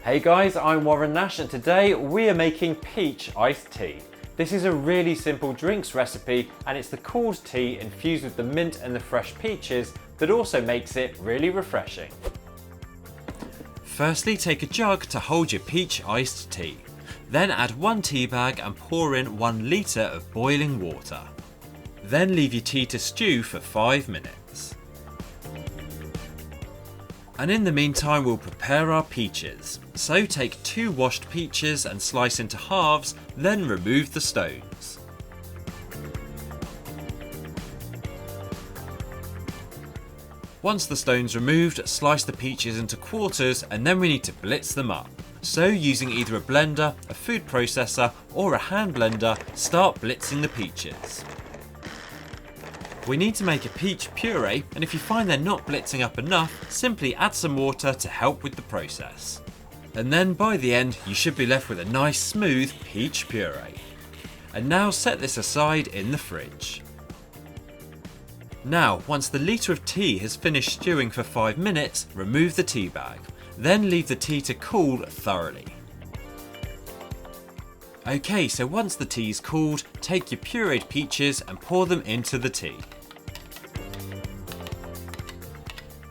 Hey guys, I'm Warren Nash and today we are making peach iced tea. This is a really simple drinks recipe and it's the cooled tea infused with the mint and the fresh peaches that also makes it really refreshing. Firstly, take a jug to hold your peach iced tea. Then add 1 tea bag and pour in 1 litre of boiling water. Then leave your tea to stew for 5 minutes. And in the meantime we'll prepare our peaches. So take 2 washed peaches and slice into halves, then remove the stones. Once the stones removed, slice the peaches into quarters and then we need to blitz them up. So using either a blender, a food processor or a hand blender, start blitzing the peaches. We need to make a peach puree, and if you find they're not blitzing up enough, simply add some water to help with the process. And then by the end, you should be left with a nice smooth peach puree. And now set this aside in the fridge. Now, once the litre of tea has finished stewing for 5 minutes, remove the tea bag. Then leave the tea to cool thoroughly. Okay, so once the tea is cooled, take your pureed peaches and pour them into the tea.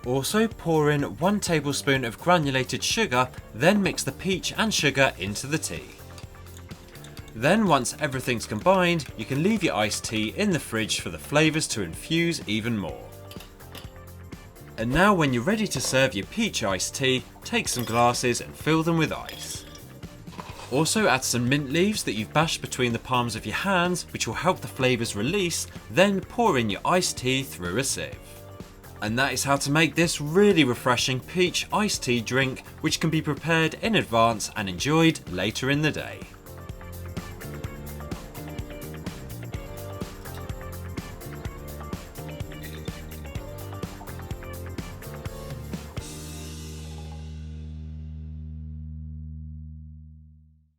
Also pour in 1 tablespoon of granulated sugar, then mix the peach and sugar into the tea. Then once everything's combined, you can leave your iced tea in the fridge for the flavours to infuse even more. And now when you're ready to serve your peach iced tea, take some glasses and fill them with ice. Also add some mint leaves that you've bashed between the palms of your hands, which will help the flavours release, then pour in your iced tea through a sieve. And that is how to make this really refreshing peach iced tea drink, which can be prepared in advance and enjoyed later in the day.